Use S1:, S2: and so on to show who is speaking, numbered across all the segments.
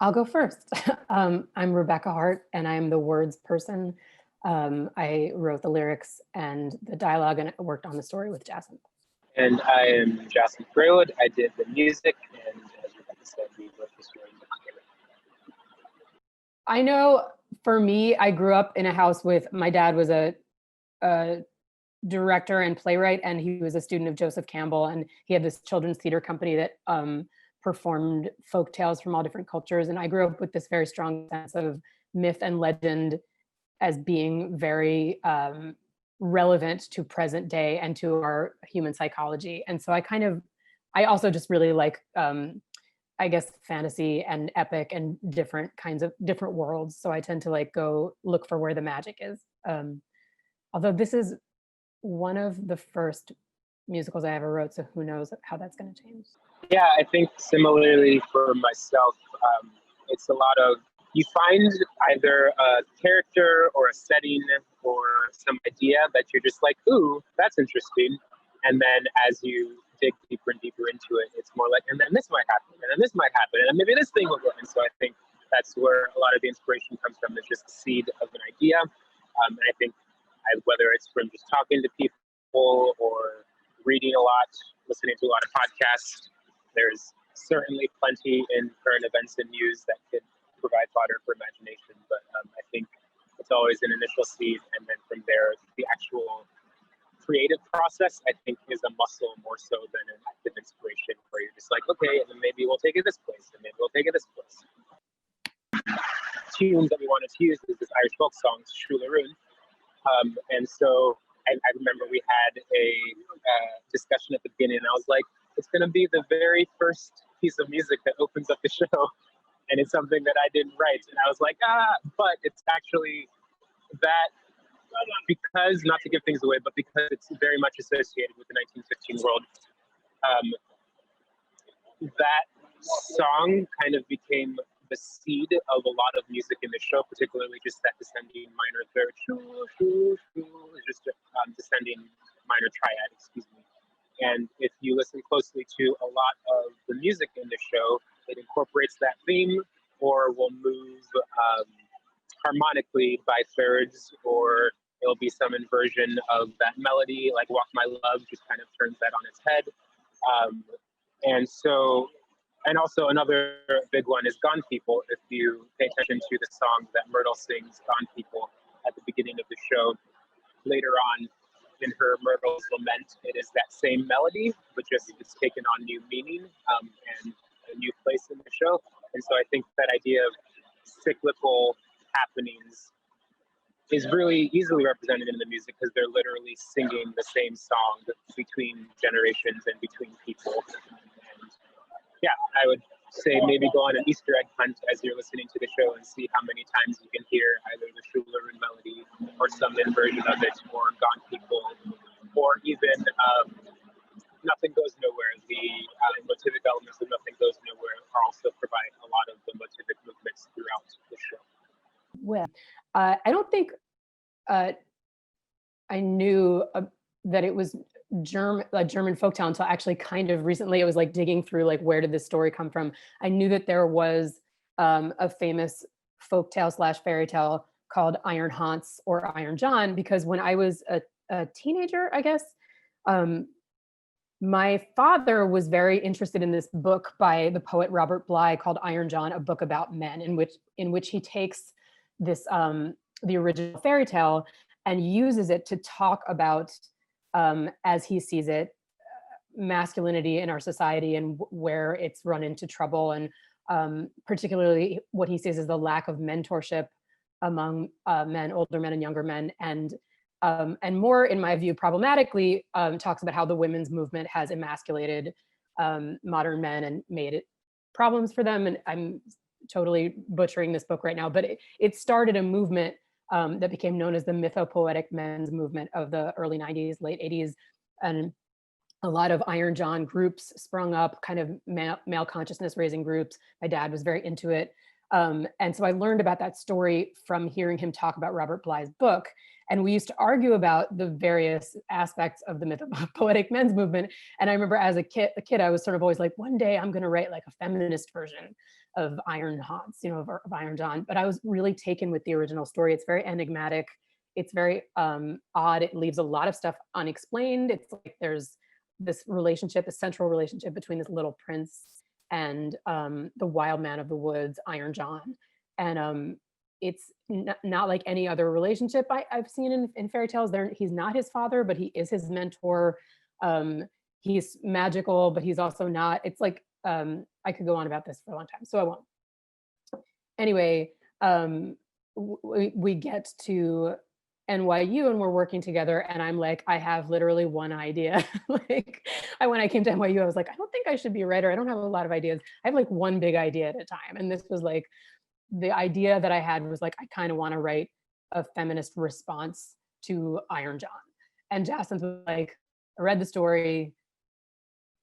S1: I'll go first. I'm Rebecca Hart, and I'm the words person. I wrote the lyrics and the dialogue, and I worked on the story with Jacinth.
S2: And I am Jacinth Greywoode. I did the music, and as Rebecca said, we wrote the story together.
S1: I know for me, I grew up in a house with, my dad was a director and playwright, and he was a student of Joseph Campbell, and he had this children's theater company that performed folk tales from all different cultures. And I grew up with this very strong sense of myth and legend as being very relevant to present day and to our human psychology. And so I also just really like, I guess, fantasy and epic and different worlds. So I tend to like go look for where the magic is. Although this is one of the first musicals I ever wrote, so who knows how that's going to change.
S2: Yeah, I think similarly for myself, it's a lot of, you find either a character or a setting or some idea that you're just like, ooh, that's interesting. And then as you dig deeper and deeper into it, it's more like, and then this might happen, and then this might happen, and maybe this thing will go. And so I think that's where a lot of the inspiration comes from, is just the seed of an idea. And I think whether it's from just talking to people or reading a lot, listening to a lot of podcasts, there's certainly plenty in current events and news that could provide fodder for imagination. But I think it's always an initial seed, and then from there, the actual creative process, I think, is a muscle more so than an active inspiration, where you're just like, okay, and then maybe we'll take it this place, and maybe we'll take it this place. Tunes that we wanted to use is this Irish folk song, Shularoon. And so I remember we had a discussion at the beginning, and I was like, it's going to be the very first piece of music that opens up the show. And it's something that I didn't write. And I was like, but it's actually that, because, not to give things away, but because it's very much associated with the 1915 world, that song kind of became the seed of a lot of music in the show, particularly just that descending minor third, just descending minor triad, excuse me. And if you listen closely to a lot of the music in the show, it incorporates that theme, or will move harmonically by thirds, or it'll be some inversion of that melody, like Walk My Love just kind of turns that on its head. And also another big one is Gone People. If you pay attention to the song that Myrtle sings, Gone People, at the beginning of the show, later on in her Myrtle's Lament, it is that same melody, but just it's taken on new meaning and a new place in the show. And so I think that idea of cyclical happenings is really easily represented in the music, because they're literally singing the same song between generations and between people. And yeah, I would say maybe go on an Easter egg hunt as you're listening to the show and see how many times you can hear either the Shularoon melody or some inversion of it, or Gone People, or even Nothing Goes Nowhere. The motivic elements of Nothing Goes Nowhere are also provide a lot of the motivic movements throughout the show.
S1: Well, I don't think I knew that it was German folktale until actually kind of recently. It was like digging through, like, where did this story come from? I knew that there was a famous folktale / fairy tale called Iron Hans or Iron John, because when I was a teenager, I guess, my father was very interested in this book by the poet Robert Bly called Iron John, a book about men, in which he takes this the original fairy tale and uses it to talk about, as he sees it, masculinity in our society and where it's run into trouble, and particularly what he sees as the lack of mentorship among men, older men and younger men, and more, in my view, problematically, talks about how the women's movement has emasculated modern men and made it problems for them. And I'm totally butchering this book right now, but it started a movement that became known as the mythopoetic men's movement of the early 90s, late 80s. And a lot of Iron John groups sprung up, kind of male consciousness raising groups. My dad was very into it. And so I learned about that story from hearing him talk about Robert Bly's book. And we used to argue about the various aspects of the myth of poetic men's movement. And I remember as a kid, I was sort of always like, one day I'm going to write like a feminist version of Iron Haunts, you know, of Iron John. But I was really taken with the original story. It's very enigmatic. It's very odd. It leaves a lot of stuff unexplained. It's like there's this relationship, a central relationship between this little prince and the wild man of the woods, Iron John. And it's not like any other relationship I've seen in fairy tales. He's not his father, but he is his mentor. He's magical, but he's also not. It's like, I could go on about this for a long time, so I won't. Anyway, we get to NYU and we're working together, and I'm like, I have literally one idea. Like, when I came to NYU, I was like, I don't think I should be a writer. I don't have a lot of ideas. I have like one big idea at a time. And this was like, the idea that I had was like, I kind of want to write a feminist response to Iron John. And Jacinth was like, I read the story.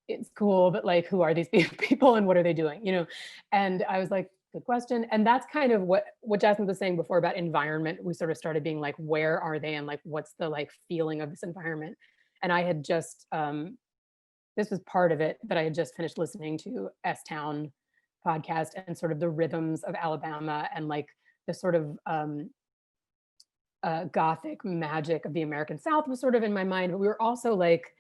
S1: It's cool, but like, who are these people and what are they doing? You know? And I was like, good question. And that's kind of what Jacinth was saying before about environment. We sort of started being like, where are they? And like, what's the like feeling of this environment? And I had just, this was part of it, that I had just finished listening to S-Town podcast and sort of the rhythms of Alabama and like the sort of Gothic magic of the American South was sort of in my mind. But we were also like,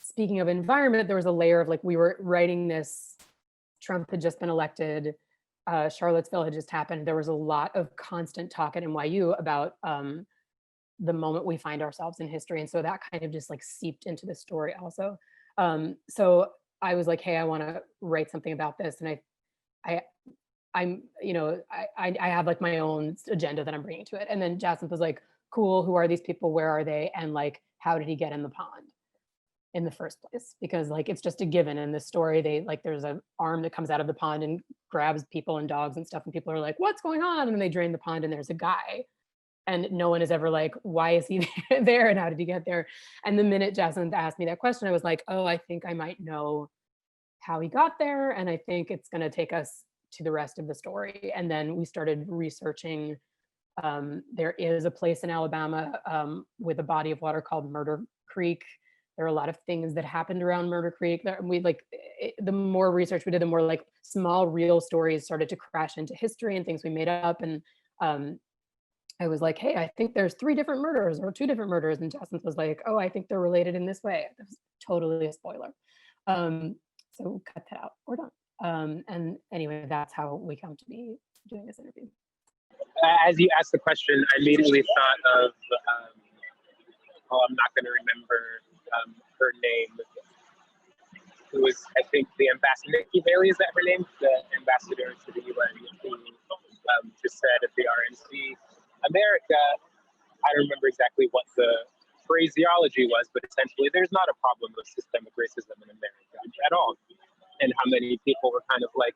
S1: speaking of environment, there was a layer of like, we were writing this, Trump had just been elected, Charlottesville had just happened. There was a lot of constant talk at NYU about the moment we find ourselves in history. And so that kind of just like seeped into the story also. So I was like, hey, I want to write something about this. And I'm, you know, I have like my own agenda that I'm bringing to it. And then Jacinth was like, cool, who are these people? Where are they? And like, how did he get in the pond in the first place? Because like, it's just a given in this story. They like, there's an arm that comes out of the pond and grabs people and dogs and stuff. And people are like, what's going on? And then they drain the pond and there's a guy. And no one is ever like, why is he there? And how did he get there? And the minute Jacinth asked me that question, I was like, oh, I think I might know how he got there. And I think it's going to take us to the rest of the story. And then we started researching. There is a place in Alabama with a body of water called Murder Creek. There are a lot of things that happened around Murder Creek. We like, the more research we did, the more like small real stories started to crash into history and things we made up. And I was like, hey, I think there's 3 different murders or 2 different murders. And Jacinth was like, oh, I think they're related in this way. That was totally a spoiler. So cut that out, we're done. And anyway, that's how we come to be doing this interview.
S2: As you asked the question, I immediately thought of, I'm not going to remember her name. Who was, I think, the ambassador, Nikki Haley, is that her name? The ambassador to the UN, who just said at the RNC, America, I don't remember exactly what the phraseology was, but essentially there's not a problem with systemic racism in America at all. And how many people were kind of like,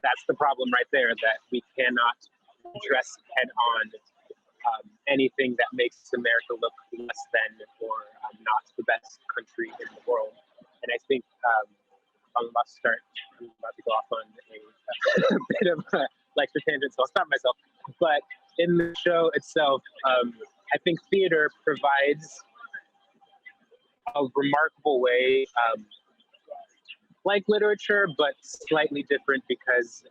S2: that's the problem right there, that we cannot address head on anything that makes America look less than or not the best country in the world. And I think I'm about to go off on a bit of a lecture tangent, so I'll stop myself. But in the show itself, I think theater provides a remarkable way, like literature, but slightly different because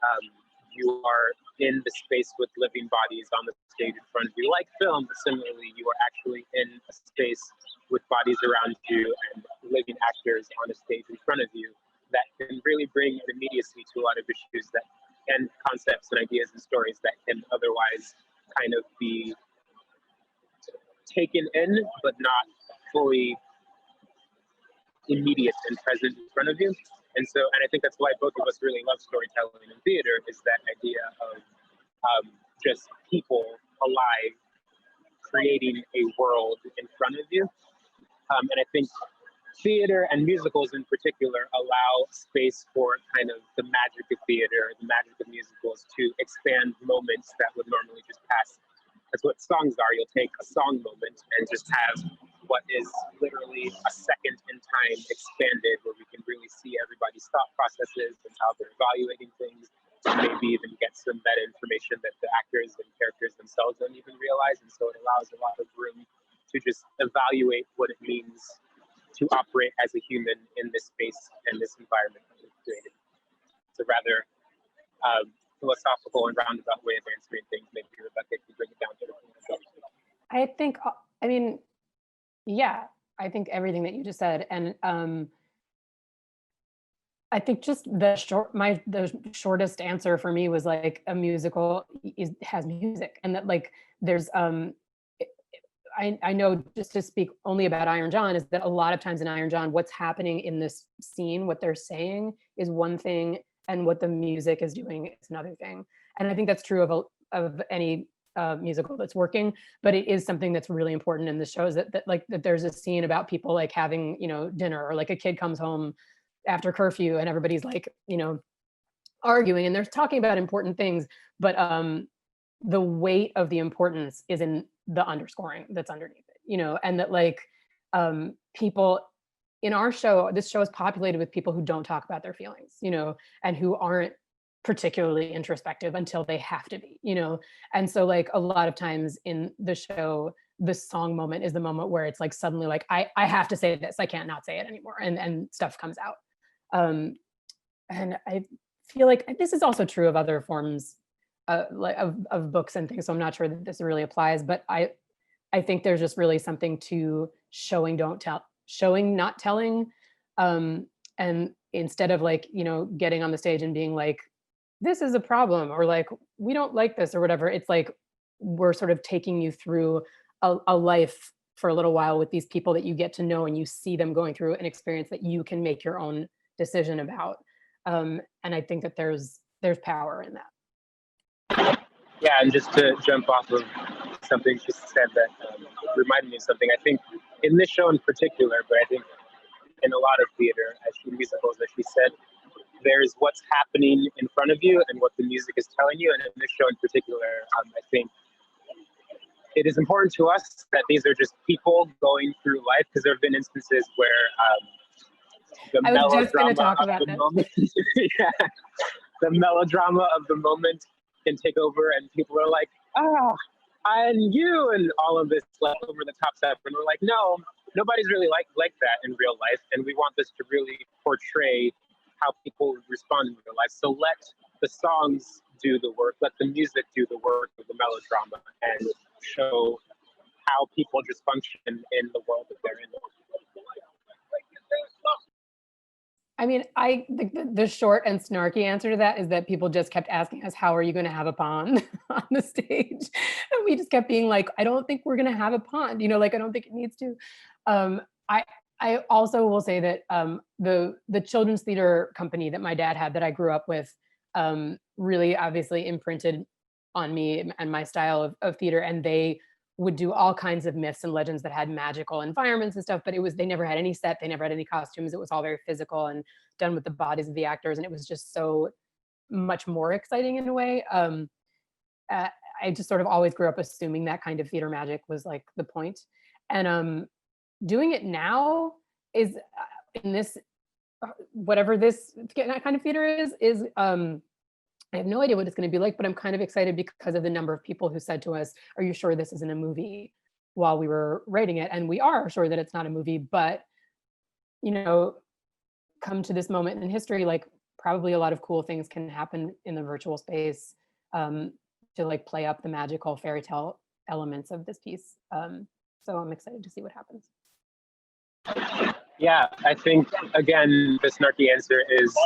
S2: you are in the space with living bodies on the stage in front of you. Like film, but similarly, you are actually in a space with bodies around you and living actors on a stage in front of you that can really bring an immediacy to a lot of issues that and concepts and ideas and stories that can otherwise kind of be taken in, but not fully immediate and present in front of you. And I think that's why both of us really love storytelling in theater, is that idea of just people alive creating a world in front of you. And I think theater and musicals in particular allow space for kind of the magic of theater, the magic of musicals to expand moments that would normally just pass. That's what songs are. You'll take a song moment and just have what is literally a second in time expanded, where we can really see everybody's thought processes and how they're evaluating things maybe even get some meta information that the actors and characters themselves don't even realize. And so it allows a lot of room to just evaluate what it means to operate as a human in this space and this environment that we've created. It's a rather philosophical and roundabout way of answering things. Maybe Rebecca can bring it down to the
S1: I think, I mean, yeah, I think everything that you just said. And I think just the shortest answer for me was like a musical has music, and that like there's I know, just to speak only about Iron John, is that a lot of times in Iron John, what's happening in this scene, what they're saying is one thing, and what the music is doing is another thing. And I think that's true of any musical that's working, but it is something that's really important in the shows that there's a scene about people like having, dinner, or like a kid comes home after curfew and everybody's like, arguing, and they're talking about important things, but the weight of the importance is in the underscoring that's underneath it, and that like people in our show, this show is populated with people who don't talk about their feelings, and who aren't particularly introspective until they have to be, and so like a lot of times in the show, the song moment is the moment where it's like suddenly like I have to say this, I can't not say it anymore, and stuff comes out. And I feel like this is also true of other forms like of books and things, so I'm not sure that this really applies, but I think there's just really something to showing, don't tell, showing, not telling, and instead of like getting on the stage and being like, this is a problem, or like we don't like this or whatever, it's like we're sort of taking you through a life for a little while with these people that you get to know, and you see them going through an experience that you can make your own decision about, and I think that there's power in that.
S2: Yeah, and just to jump off of something she said that reminded me of something, I think in this show in particular, but I think in a lot of theater, as she musicals, as she said, there's what's happening in front of you and what the music is telling you. And in this show in particular, I think it is important to us that these are just people going through life, because there have been instances where the melodrama of the moment, yeah, the melodrama of the moment can take over, and people are like, and you, and all of this like over the top stuff, and we're like, no, nobody's really like that in real life, and we want this to really portray how people respond in real life. So let the songs do the work, let the music do the work of the melodrama, and show how people just function in the world that they're in.
S1: I mean, the short and snarky answer to that is that people just kept asking us, how are you going to have a pond on the stage? And we just kept being like, I don't think we're going to have a pond, like, I don't think it needs to. I also will say that the children's theater company that my dad had, that I grew up with, really obviously imprinted on me and my style of theater. And they would do all kinds of myths and legends that had magical environments and stuff, but they never had any set, they never had any costumes. It was all very physical and done with the bodies of the actors. And it was just so much more exciting in a way. I just sort of always grew up assuming that kind of theater magic was like the point. And doing it now is in this, whatever this kind of theater is I have no idea what it's going to be like, but I'm kind of excited because of the number of people who said to us, are you sure this isn't a movie, while we were writing it? And we are sure that it's not a movie, but, come to this moment in history, like probably a lot of cool things can happen in the virtual space to like play up the magical fairy tale elements of this piece. So I'm excited to see what happens.
S2: Yeah, I think, again, the snarky answer is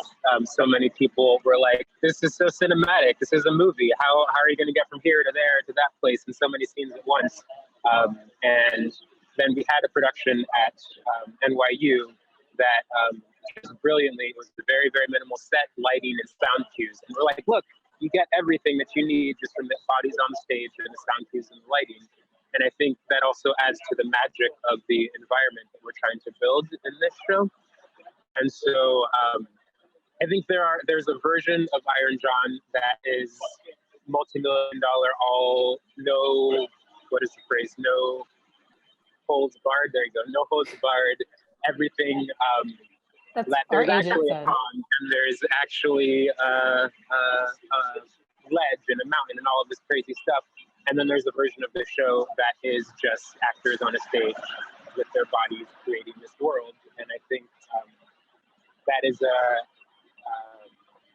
S2: so many people were like, this is so cinematic. This is a movie. How are you going to get from here to there to that place in so many scenes at once? And then we had a production at NYU that just brilliantly, it was a very, very minimal set, lighting, and sound cues. And we're like, look, you get everything that you need just from the bodies on stage and the sound cues and the lighting. And I think that also adds to the magic of the environment that we're trying to build in this show. And so I think there's a version of Iron John that is multi-million-dollar, no holds barred. There you go. No holds barred. Everything
S1: That's
S2: that
S1: our
S2: there's
S1: agent
S2: actually a
S1: said.
S2: pond and there's actually a ledge and a mountain and all of this crazy stuff. And then there's a version of the show that is just actors on a stage with their bodies creating this world. And I think that is a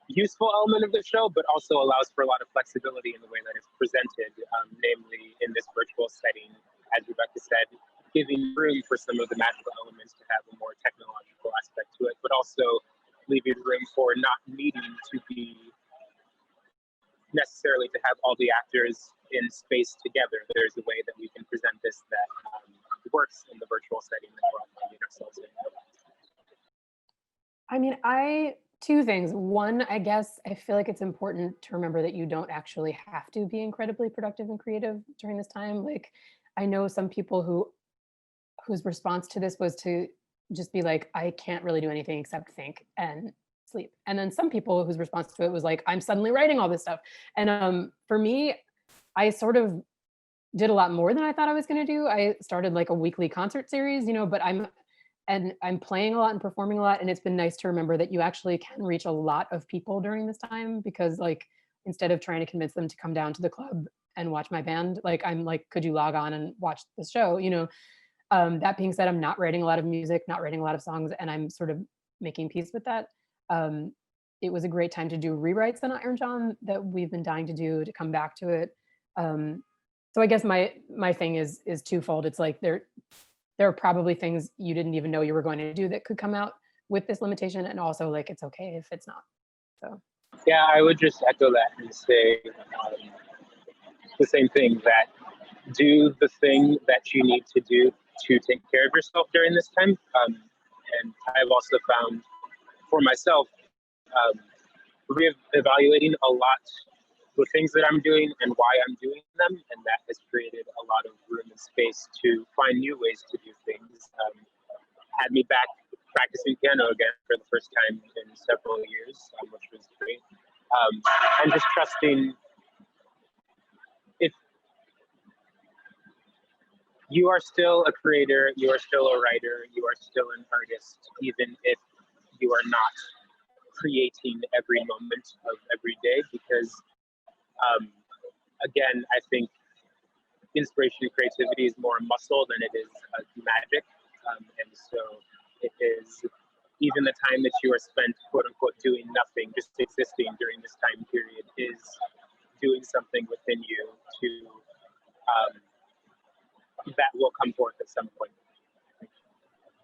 S2: useful element of the show, but also allows for a lot of flexibility in the way that it's presented, namely in this virtual setting, as Rebecca said, giving room for some of the magical elements to have a more technological aspect to it, but also leaving room for not needing to be necessarily to have all the actors in space together. There's a way that we can present this that works in the virtual setting that we're all finding ourselves in.
S1: I mean, two things. One, I guess I feel like it's important to remember that you don't actually have to be incredibly productive and creative during this time. Like, I know some people whose response to this was to just be like, I can't really do anything except think and sleep. And then some people whose response to it was like, I'm suddenly writing all this stuff. And for me, I sort of did a lot more than I thought I was going to do. I started like a weekly concert series, but I'm playing a lot and performing a lot. And it's been nice to remember that you actually can reach a lot of people during this time, because like, instead of trying to convince them to come down to the club and watch my band, like, I'm like, could you log on and watch the show? That being said, I'm not writing a lot of music, not writing a lot of songs, and I'm sort of making peace with that. It was a great time to do rewrites on Iron John that we've been dying to do, to come back to it. So I guess my thing is twofold. It's like there are probably things you didn't even know you were going to do that could come out with this limitation, and also like it's okay if it's not. So
S2: yeah, I would just echo that and say the same thing, that do the thing that you need to do to take care of yourself during this time. And I've also found for myself, evaluating a lot the things that I'm doing and why I'm doing them, and that has created a lot of room and space to find new ways to do things. Had me back practicing piano again for the first time in several years, which was great. And just trusting, if you are still a creator, you are still a writer, you are still an artist, even if you are not creating every moment of every day, because again, I think inspiration and creativity is more muscle than it is magic. And so it is, even the time that you are spent, quote unquote, doing nothing, just existing during this time period, is doing something within you to that will come forth at some point.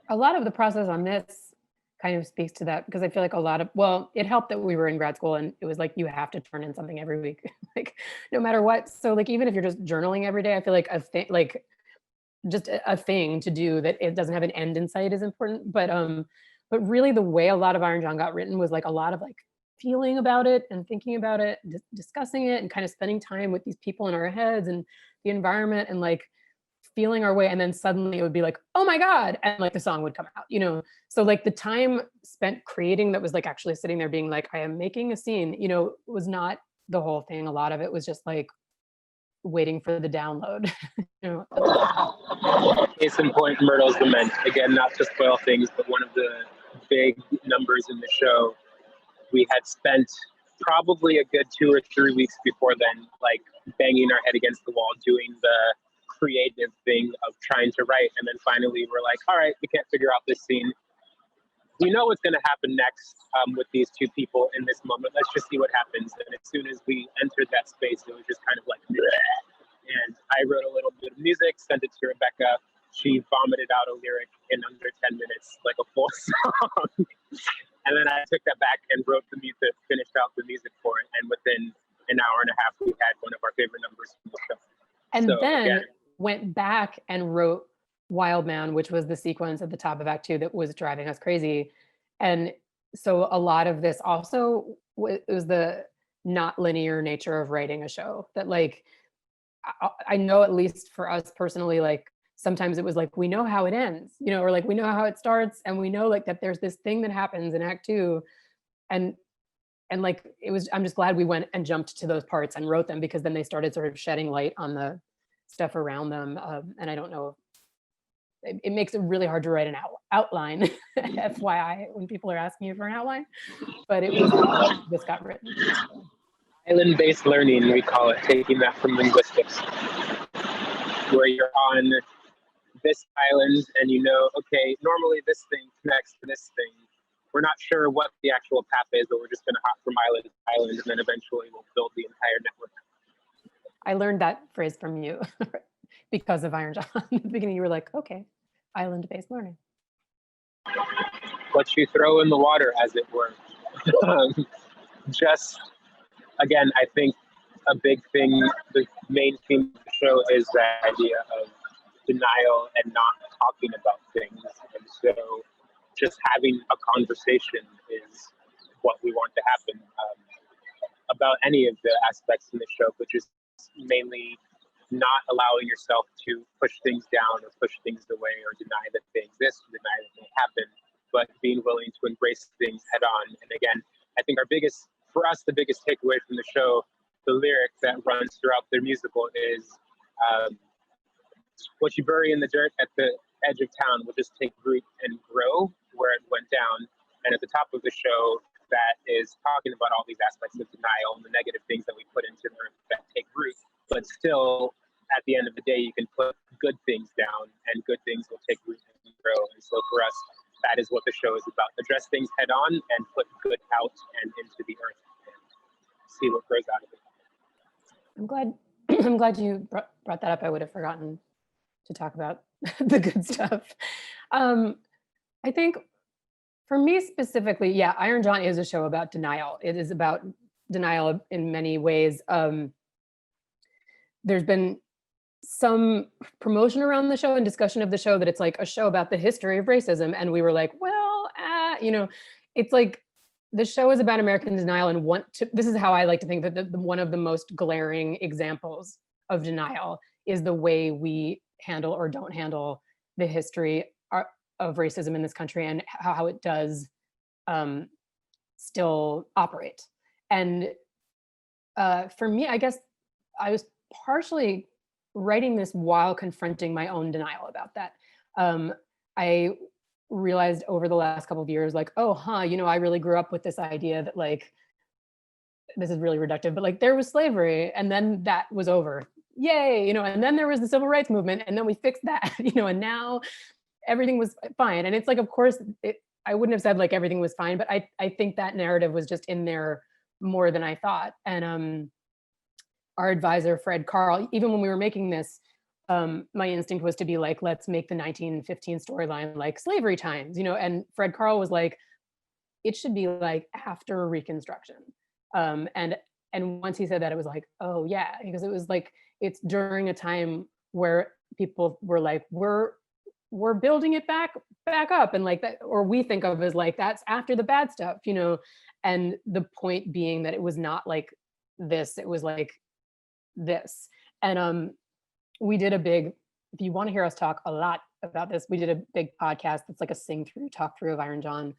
S1: a lot of the process on this kind of speaks to that, because I feel like it helped that we were in grad school and it was like you have to turn in something every week, like no matter what. So like even if you're just journaling every day, I feel like just a thing to do that it doesn't have an end in sight is important. But really the way a lot of Iron John got written was like a lot of like feeling about it and thinking about it, discussing it, and kind of spending time with these people in our heads and the environment, and like feeling our way, and then suddenly it would be like, oh my god, and like the song would come out. So like the time spent creating that was like actually sitting there being like, I am making a scene, was not the whole thing. A lot of it was just like waiting for the download.
S2: Case in point, Myrtle's Lament. Again, not to spoil things, but one of the big numbers in the show, we had spent probably a good 2 or 3 weeks before then, like banging our head against the wall, doing the creative thing of trying to write. And then finally we're like, all right, we can't figure out this scene. We know what's going to happen next with these two people in this moment. Let's just see what happens. And as soon as we entered that space, it was just kind of like, bleh. And I wrote a little bit of music, sent it to Rebecca. She vomited out a lyric in under 10 minutes, like a full song. And then I took that back and wrote the music, finished out the music for it. And within an hour and a half, we had one of our favorite numbers from the show.
S1: And so, then went back and wrote Wild Man, which was the sequence at the top of Act 2 that was driving us crazy. And so a lot of this also was the not linear nature of writing a show, that like, I know at least for us personally, like sometimes it was like, we know how it ends, or like, we know how it starts, and we know like that there's this thing that happens in Act 2. And like, I'm just glad we went and jumped to those parts and wrote them, because then they started sort of shedding light on the stuff around them. And I don't know it makes it really hard to write an outline, FYI, when people are asking you for an outline, but it was how this got written.
S2: Island-based learning, we call it, taking that from linguistics, where you're on this island and you know, okay, normally this thing connects to this thing. We're not sure what the actual path is, but we're just going to hop from island to island, and then eventually we'll build the entire network.
S1: I learned that phrase from you because of Iron John. At the beginning, you were like, okay, island-based learning.
S2: What you throw in the water, as it were. Just, again, I think a big thing, the main theme of the show is that idea of denial and not talking about things. And so just having a conversation is what we want to happen about any of the aspects in the show, which is mainly not allowing yourself to push things down or push things away or deny that they exist, or deny that they happen, but being willing to embrace things head on. And again, I think for us, the biggest takeaway from the show, the lyric that runs throughout the musical is, what you bury in the dirt at the edge of town will just take root and grow where it went down. And at the top of the show, that is talking about all these aspects of denial and the negative things that we put into the earth that take root. But still, at the end of the day, you can put good things down and good things will take root and grow. And so for us, that is what the show is about. Address things head on and put good out and into the earth and see what grows out of it.
S1: I'm glad you brought that up. I would have forgotten to talk about the good stuff. I think for me specifically, yeah, Iron John is a show about denial. It is about denial in many ways. There's been some promotion around the show and discussion of the show that it's like a show about the history of racism. And we were like, well, it's like the show is about American denial, and this is how I like to think that one of the most glaring examples of denial is the way we handle or don't handle the history of racism in this country and how it does still operate. And for me, I guess I was partially writing this while confronting my own denial about that. I realized over the last couple of years, like, I really grew up with this idea that, like, this is really reductive, but like there was slavery and then that was over. Yay, and then there was the civil rights movement and then we fixed that, and now everything was fine. And it's like, of course, I wouldn't have said like everything was fine, but I think that narrative was just in there more than I thought. And our advisor, Fred Carl, even when we were making this, my instinct was to be like, let's make the 1915 storyline like slavery times, and Fred Carl was like, it should be like after Reconstruction. And once he said that, it was like, oh yeah, because it was like, it's during a time where people were like, we're building it back up, and like that, or we think of as like, that's after the bad stuff, and the point being that it was not like this, it was like this. And we did if you want to hear us talk a lot about this, we did a big podcast that's like a talk through of Iron John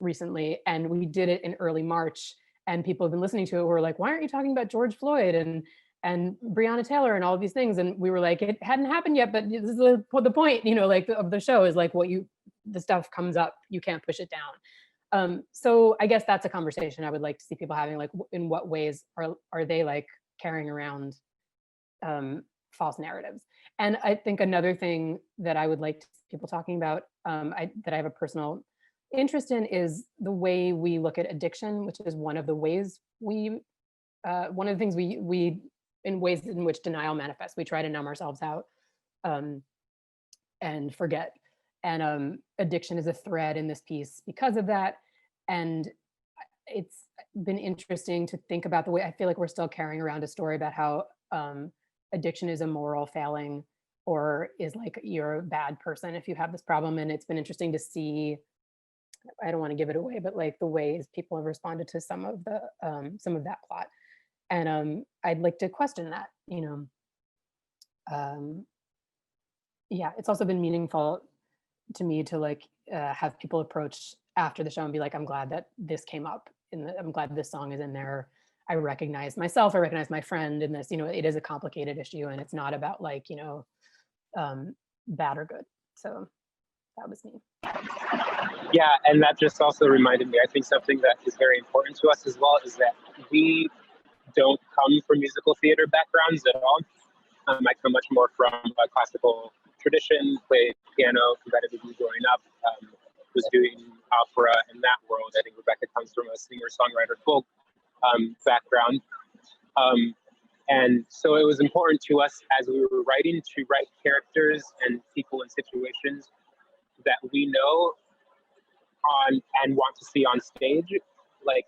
S1: recently, and we did it in early March, and people have been listening to it were like, why aren't you talking about George Floyd and Breonna Taylor and all of these things? And we were like, it hadn't happened yet, but this is the point, like of the show is like the stuff comes up, you can't push it down. So I guess that's a conversation I would like to see people having, like, in what ways are they like carrying around false narratives? And I think another thing that I would like to see people talking about, that I have a personal interest in, is the way we look at addiction, which is one of the ways one of the things we in ways in which denial manifests. We try to numb ourselves out and forget. And addiction is a thread in this piece because of that. And it's been interesting to think about the way I feel like we're still carrying around a story about how addiction is a moral failing, or is like, you're a bad person if you have this problem. And it's been interesting to see, I don't want to give it away, but like the ways people have responded to some of that plot. And I'd like to question that, yeah, it's also been meaningful to me to like have people approach after the show and be like, I'm glad that this came up I'm glad this song is in there. I recognize myself, I recognize my friend in this, it is a complicated issue, and it's not about like, bad or good. So that was me.
S2: Yeah, and that just also reminded me, I think something that is very important to us as well is that we don't come from musical theater backgrounds at all. I come much more from a classical tradition, played piano competitively growing up, was doing opera in that world. I think Rebecca comes from a singer-songwriter folk background. And so it was important to us as we were writing to write characters and people and situations that we know on and want to see on stage. Like,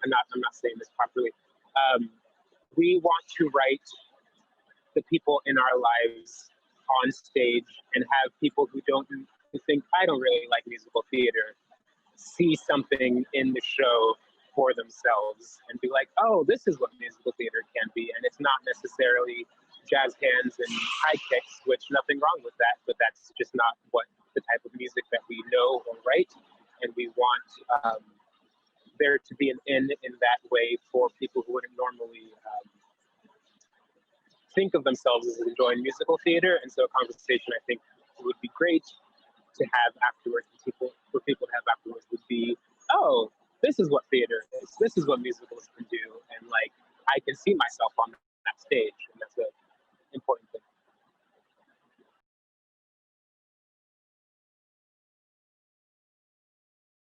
S2: I'm not saying this properly. We want to write the people in our lives on stage and have people who think, I don't really like musical theater, see something in the show for themselves and be like, oh, this is what musical theater can be. And it's not necessarily jazz hands and high kicks, which nothing wrong with that, but that's just not what the type of music that we know or write. And we want there to be an in that way for people who wouldn't normally think of themselves as enjoying musical theater. And so a conversation I think would be great to have afterwards, for people to have afterwards would be, oh, this is what theater is. This is what musicals can do. And like, I can see myself on that stage.